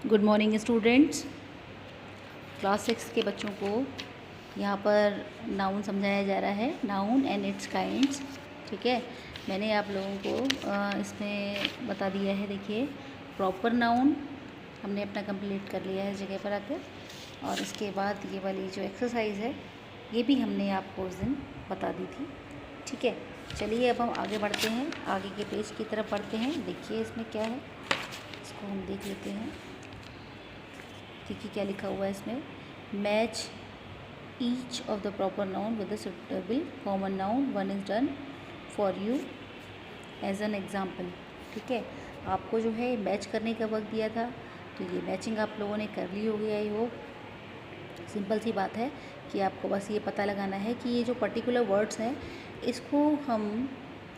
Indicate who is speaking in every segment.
Speaker 1: Good morning students. Class 6 के बच्चों को यहाँ पर नाउन समझाया जा रहा है, नाउन एंड इट्स काइंड्स। ठीक है, मैंने आप लोगों को इसमें बता दिया है। देखिए, प्रॉपर नाउन हमने अपना कंप्लीट कर लिया है इस जगह पर आकर, और इसके बाद ये वाली जो एक्सरसाइज है ये भी हमने आपको उस दिन बता दी थी। ठीक है, चलिए अब हम आगे बढ़ते हैं, आगे के पेज की तरफ बढ़ते हैं। देखिए इसमें क्या है, इसको हम देख लेते हैं। देखिए क्या लिखा हुआ है इसमें, match each of the proper noun with the suitable common noun, one is done for you as an example. ठीक है, आपको जो है मैच करने का वक्त दिया था, तो ये मैचिंग आप लोगों ने कर ली होगी। आई होप सिंपल सी बात है कि आपको बस ये पता लगाना है कि ये जो पर्टिकुलर वर्ड्स हैं इसको हम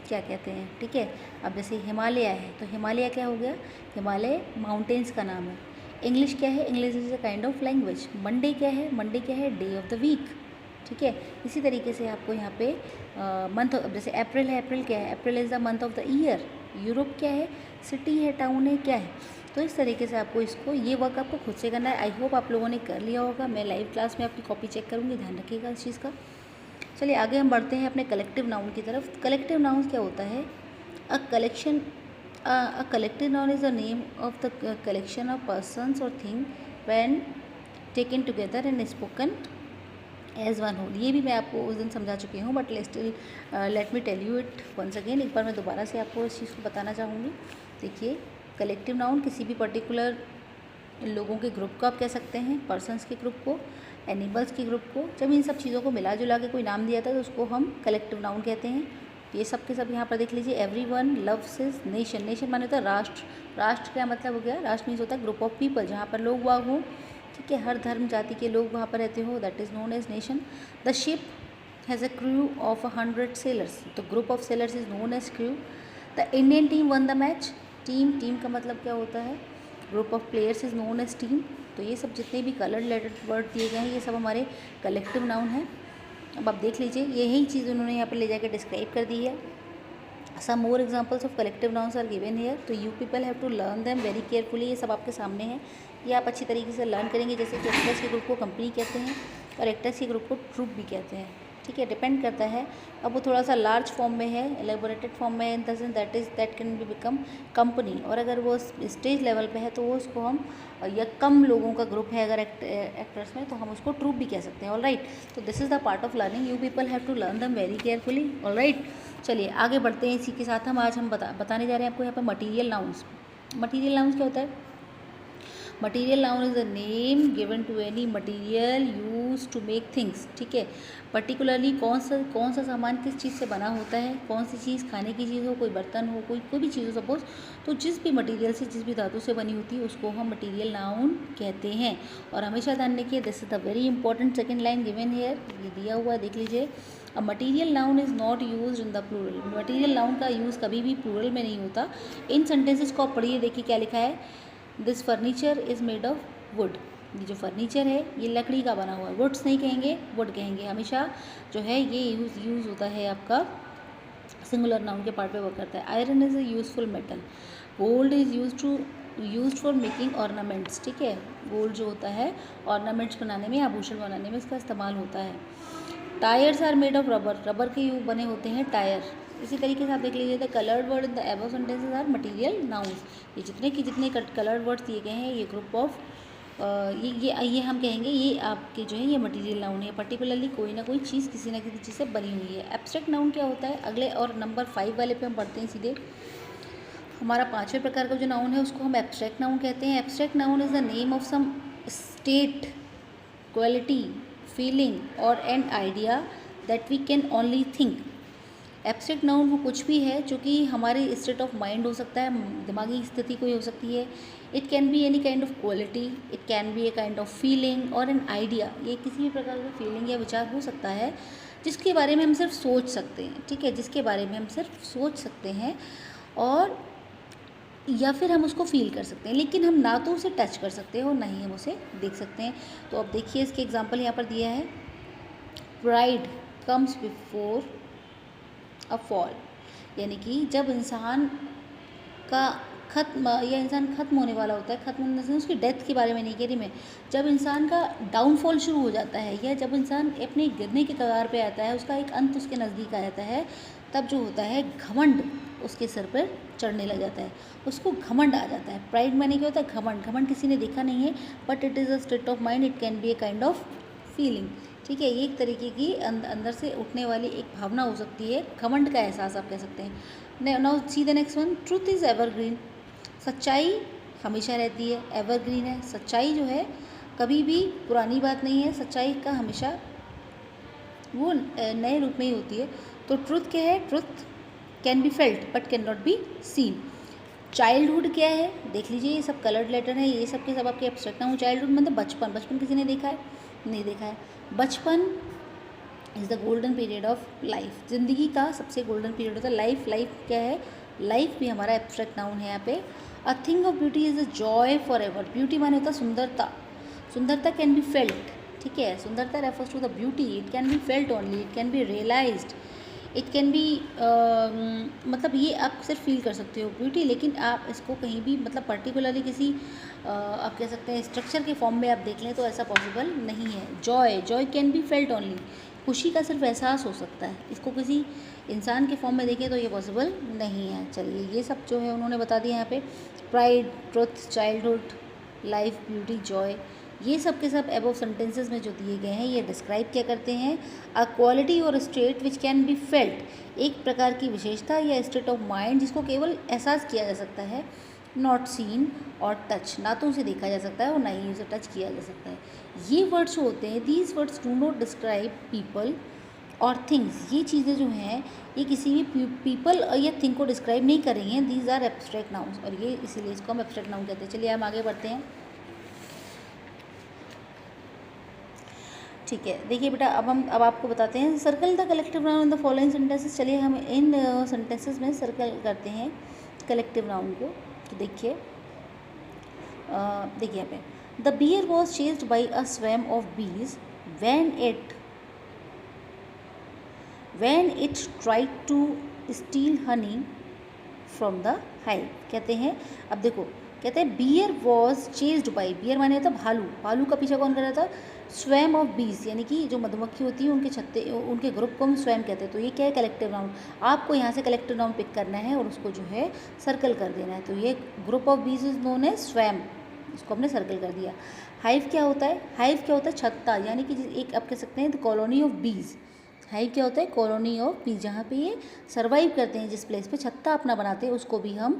Speaker 1: क्या कहते हैं। ठीक है, अब जैसे हिमालय है तो हिमालय क्या हो गया, हिमालय माउंटेन्स का नाम है। इंग्लिश क्या है, English is a kind of language. Monday क्या है, मंडे क्या है, डे ऑफ द वीक। ठीक है, इसी तरीके से आपको यहाँ पे मंथ, जैसे अप्रैल है, अप्रैल क्या है, April is the month of the year. Europe क्या है, सिटी है, टाउन है, क्या है। तो इस तरीके से आपको इसको, ये वर्क आपको खुद से करना है। आई होप आप लोगों ने कर लिया होगा। मैं लाइव क्लास में आपकी कॉपी चेक करूँगी, ध्यान रखिएगा इस चीज़ का। चलिए आगे हम बढ़ते हैं अपने कलेक्टिव नाउन की तरफ। कलेक्टिव नाउन क्या होता है, a collection, a collective noun is the name of the collection of persons or thing when taken together and spoken as one whole। ये भी मैं आपको उस दिन समझा चुकी हूँ, but still let me tell you it once again. एक बार मैं दोबारा से आपको इस चीज़ को बताना चाहूँगी। देखिए, कलेक्टिव नाउन किसी भी पर्टिकुलर लोगों के ग्रुप को आप कह सकते हैं, पर्सनस के ग्रुप को, एनिमल्स के ग्रुप को। जब इन सब चीज़ों को मिला जुला के कोई नाम दिया था तो उसको हम कलेक्टिव नाउन कहते हैं। ये सब के सब यहाँ पर देख लीजिए। Everyone loves his nation, nation माने होता है राष्ट्र। राष्ट्र क्या मतलब हो गया, राष्ट्र मीन्स होता है ग्रुप ऑफ पीपल, जहाँ पर लोग वाग हों। ठीक है, हर धर्म जाति के लोग वहाँ पर रहते हो, that is known as nation. The ship has a crew of 100 sailors, तो group of sailors is known as crew. The Indian team won the match, team, team का मतलब क्या होता है, group of players is known as team. तो ये सब जितने भी कलर रिलेटेड वर्ड दिए गए हैं ये सब हमारे कलेक्टिव नाउन है। अब आप देख लीजिए, यही चीज़ उन्होंने यहाँ पर ले जाकर डिस्क्राइब कर दी है। Some more examples of collective nouns are given here, तो you people have to learn them very carefully. ये सब आपके सामने है, ये आप अच्छी तरीके से लर्न करेंगे। जैसे कि एक्टर्स के ग्रुप को कंपनी कहते हैं और एक्टर्स के ग्रुप को ट्रूप भी कहते हैं। ठीक है, डिपेंड करता है। अब वो थोड़ा सा लार्ज फॉर्म में है, एलेबोरेटेड फॉर्म में है, in the sense that can be become company. और अगर वो स्टेज लेवल पे है तो वो उसको हम, या कम लोगों का ग्रुप है अगर एक्टर्स में, तो हम उसको ट्रूप भी कह सकते हैं। ऑल राइट, तो this is the part of learning, you people have to learn them very carefully. All right, चलिए आगे बढ़ते हैं। इसी के साथ हम बताने जा रहे हैं आपको यहाँ पर मटीरियल नाउन्स। मटीरियल नाउन्स क्या होता है, material noun is the name given to any material use to make things. ठीक है, पर्टिकुलरली कौन सा सामान किस चीज़ से बना होता है, कौन सी चीज़ खाने की चीज़ हो, कोई बर्तन हो, कोई भी चीज़ हो सपोज, तो जिस भी मटीरियल से, जिस भी धातु से बनी होती है उसको हम मटीरियल नाउन कहते हैं। और हमेशा ध्यान रखिए, this is the very important second line given here, ये दिया हुआ है, देख लीजिए। A material noun is not use in the plural, material noun का यूज़ कभी भी प्लूरल में नहीं होता। इन सेंटेंसेस को आप पढ़िए, देखिए क्या लिखा है, this furniture is made of would, ये जो फर्नीचर है ये लकड़ी का बना हुआ है। वुड्स नहीं कहेंगे, वुड कहेंगे। हमेशा जो है ये यूज़ होता है आपका सिंगुलर नाउन के पार्ट पे वर्क करता है। Iron is a useful metal, gold is use for making ornaments. ठीक है, गोल्ड जो होता है ऑर्नामेंट्स बनाने में, आभूषण बनाने में इसका इस्तेमाल होता है। Tyres are made of rubber, rubber के बने होते हैं टायर। इसी तरीके से आप देख लीजिए, the coloured word in the above sentences are material nouns. ये जितने कलर्ड वर्ड्स दिए गए हैं, ये ग्रुप ऑफ ये हम कहेंगे ये आपके जो है ये मटीरियल नाउन है। पर्टिकुलरली कोई ना कोई चीज़ किसी ना किसी चीज़ से बनी हुई है। एब्स्ट्रैक्ट नाउन क्या होता है, अगले और नंबर 5 वाले पे हम पढ़ते हैं सीधे। हमारा 5वें प्रकार का जो नाउन है उसको हम एब्स्ट्रैक्ट नाउन कहते हैं। Abstract noun is the name of some state, quality, feeling और an idea that we can only think. Abstract noun वो कुछ भी है जो कि हमारे स्टेट ऑफ माइंड हो सकता है, दिमागी स्थिति कोई हो सकती है। It can be any kind of quality, it can B a kind of feeling और एन आइडिया। ये किसी भी प्रकार का फीलिंग या विचार हो सकता है जिसके बारे में हम सिर्फ सोच सकते हैं। ठीक है, जिसके बारे में हम सिर्फ सोच सकते हैं, और या फिर हम उसको फील कर सकते हैं, लेकिन हम ना तो उसे टच कर सकते हैं और ना ही हम उसे देख सकते हैं। तो अब देखिए इसके एग्जाम्पल यहाँ पर दिया है, pride comes before a fall, यानी कि जब इंसान का खत्म या इंसान खत्म होने वाला होता है, खत्म होने से उसकी डेथ के बारे में नहीं कह रही मैं, जब इंसान का डाउनफॉल शुरू हो जाता है या जब इंसान अपने गिरने के कगार पे आता है, उसका एक अंत उसके नज़दीक आ जाता है, तब जो होता है घमंड उसके सर पर चढ़ने लग जाता है, उसको घमंड आ जाता है। प्राइड माने क्या होता है? घमंड। घमंड किसी ने देखा नहीं है, but it is a state of mind, it can B a kind of feeling. ठीक है, ये एक तरीके की अंदर से उठने वाली एक भावना हो सकती है, घमंड का एहसास आप कह सकते हैं। Now see the next one, truth is evergreen. सच्चाई हमेशा रहती है, एवरग्रीन है। सच्चाई जो है कभी भी पुरानी बात नहीं है, सच्चाई का हमेशा वो नए रूप में ही होती है। तो ट्रुथ क्या है? Truth can be felt but can not be seen. Childhood क्या है? देख लीजिए, ये सब कलर्ड लेटर है, ये सब के सब आपके एब्स्ट्रैक्ट ना हो। चाइल्डहुड मतलब बचपन। बचपन किसी ने देखा है? नहीं देखा है। बचपन is the golden period of life. ज़िंदगी का सबसे गोल्डन पीरियड होता है। लाइफ, लाइफ क्या है? लाइफ भी हमारा एब्स्ट्रैक्ट नाउन है यहाँ पे। A thing of beauty is a joy for ever. Beauty माने होता है सुंदरता। सुंदरता कैन बी फेल्ट। ठीक है, सुंदरता refers to the beauty, it can be felt only, it can be realised, it can be मतलब ये आप सिर्फ फील कर सकते हो ब्यूटी, लेकिन आप इसको कहीं भी मतलब पर्टिकुलरली किसी आप कह सकते हैं स्ट्रक्चर के फॉर्म में आप देख लें तो ऐसा पॉसिबल नहीं है। Joy, Joy can be felt only, खुशी का सिर्फ एहसास हो सकता है, इसको किसी इंसान के फॉर्म में देखें तो ये पॉसिबल नहीं है। चलिए, ये सब जो है उन्होंने बता दिया यहाँ पे। Pride, truth, childhood, life, beauty, Joy, ये सब के सब अबव सेंटेंसेस में जो दिए गए हैं ये डिस्क्राइब क्या करते हैं? अ क्वालिटी और state which can be felt, एक प्रकार की विशेषता या स्टेट ऑफ माइंड जिसको केवल एहसास किया जा सकता है। नॉट सीन और टच, ना तो उसे देखा जा सकता है और ना ही उसे टच किया जा सकता है। ये वर्ड्स जो होते हैं, these words do not describe people और थिंग्स। ये चीज़ें जो हैं ये किसी भी पीपल या थिंग को डिस्क्राइब नहीं कर रही हैं। दीज आर एब्स्ट्रैक्ट नाउन्स, और ये इसीलिए इसको हम एब्स्ट्रैक्ट नाउन कहते हैं। चलिए हम आगे बढ़ते हैं। ठीक है, देखिए बेटा, अब आपको बताते हैं circle the collective noun in the following sentences. चलिए हम इन सेंटेंसेस में सर्कल करते हैं कलेक्टिव नाउन को। तो देखिए देखिए यहाँ पे, the bear was chased by a swarm of bees when it tried to steal honey from the hive। कहते हैं, अब देखो, कहते हैं bear was chased by, bear माने होता भालू, भालू का पीछा कौन कर रहा था? स्वैम ऑफ बीज, यानी कि जो मधुमक्खी होती है उनके छत्ते, उनके ग्रुप को हम स्वैम कहते हैं। तो ये क्या है? Collective noun. आपको यहाँ से कलेक्टिव नाउन पिक करना है और उसको जो है सर्कल कर देना है। तो ये ग्रुप ऑफ बीज इज नोन एज स्वैम, इसको हमने सर्कल कर दिया। हाइव क्या होता है? हाइव क्या होता है? छत्ता, यानी कि एक आप कह सकते हैं द कॉलोनी ऑफ बीज। हाइव क्या होता है? कॉलोनी ऑफ बीज, जहाँ पे ये सर्वाइव करते हैं, जिस प्लेस पे छत्ता अपना बनाते हैं उसको भी हम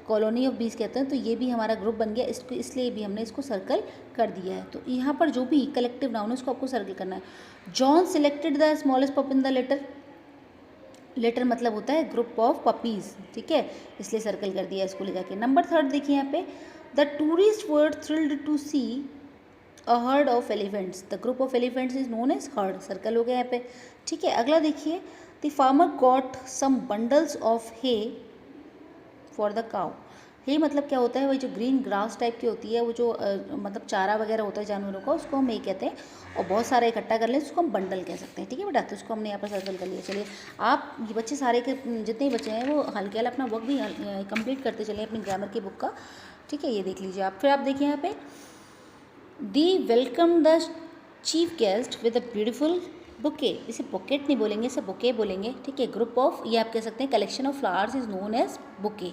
Speaker 1: कॉलोनी ऑफ बीज कहते हैं। तो ये भी हमारा ग्रुप बन गया, इसको इसलिए भी हमने इसको सर्कल कर दिया है। तो यहाँ पर जो भी कलेक्टिव नाउन है उसको आपको सर्कल करना है। जॉन सिलेक्टेड द स्मॉलेस्ट पप इन द लेटर, लेटर मतलब होता है ग्रुप ऑफ पपीज़। ठीक है, इसलिए सर्कल कर दिया इसको ले जाके। नंबर 3 देखिए यहाँ पे, the tourist were thrilled to see a herd of elephants, the group of elephants is known as herd, circle हो गया यहाँ पे। ठीक है, अगला देखिए, the farmer got some bundles of hay for the cow. Hay मतलब क्या होता है? वही जो ग्रीन ग्रास टाइप की होती है, वो जो मतलब चारा वगैरह होता है जानवरों का, उसको हम ये कहते हैं। और बहुत सारा इकट्ठा कर लें उसको हम बंडल कह सकते हैं। ठीक है बेटा, तो उसको हमने यहाँ पर सर्कल कर लिया। चलिए, आप ये बच्चे सारे के जितने बच्चे हैं वो हल्के हल्के अपना वर्क भी कंप्लीट करते चले अपनी ग्रामर की बुक का। ठीक है, ये देख लीजिए आप। फिर आप देखिए यहाँ पे, they welcome the chief guest with a beautiful bouquet. इसे बुकेट नहीं बोलेंगे, इसे बुके बोलेंगे। ठीक है, ग्रुप ऑफ, ये आप कह सकते हैं collection of flowers is known as bouquet,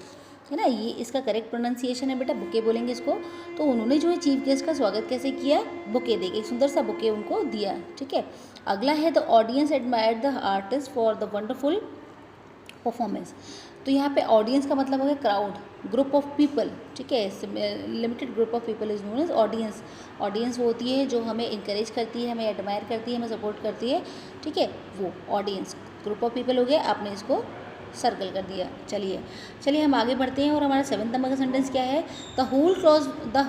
Speaker 1: है ना। ये इसका करेक्ट प्रोनाउंसिएशन है बेटा, बुके बोलेंगे इसको। तो उन्होंने जो है चीफ गेस्ट का स्वागत कैसे किया? बुके देके, एक सुंदर सा बुके उनको दिया। ठीक है, अगला है, the audience admired the artist for the wonderful performance. तो यहाँ पे ऑडियंस का मतलब हो गया क्राउड, ग्रुप ऑफ पीपल। ठीक है, limited group of people is known as audience. Audience वो होती है जो हमें इंकरेज करती है, हमें एडमायर करती है, हमें सपोर्ट करती है। ठीक है, वो ऑडियंस, ग्रुप ऑफ पीपल हो गया, आपने इसको सर्कल कर दिया। चलिए हम आगे बढ़ते हैं और हमारा 7 नंबर का सेंटेंस क्या है? The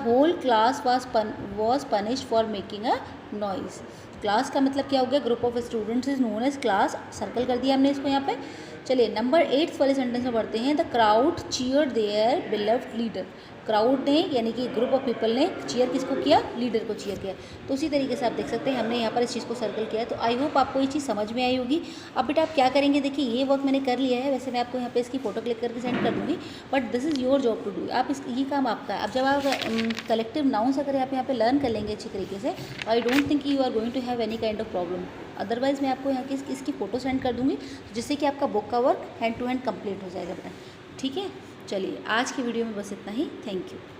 Speaker 1: whole class was punished for making a noise. Class का मतलब क्या हो गया? Group of students is known as class, circle कर दिया हमने इसको यहाँ पे। चलिए नंबर 8 वाले सेंटेंस में बढ़ते हैं। The crowd cheered their beloved leader. Crowd ने यानी कि ग्रुप ऑफ पीपल ने चीयर किसको किया, लीडर को चीयर किया। तो उसी तरीके से आप देख सकते हैं हमने यहाँ पर इस चीज़ को सर्कल किया है। तो आई होप आपको ये चीज़ समझ में आई होगी। अब बेटा आप क्या करेंगे, देखिए ये वर्क मैंने कर लिया है, वैसे मैं आपको यहाँ पे इसकी फ़ोटो क्लिक करके सेंड कर दूँगी, but this is your job to do. आप ये काम आपका है। अब जब आप कलेक्टिव नाउन्स अगर आप यहाँ पे लर्न कर लेंगे अच्छी तरीके से, I don't think you are going to have any kind of problem. Otherwise मैं आपको यहाँ की इसकी फ़ोटो सेंड कर दूँगी, जिससे कि आपका बुक का work hand to hand complete हो जाएगा बेटा। ठीक है, चलिए आज की वीडियो में बस इतना ही। Thank you.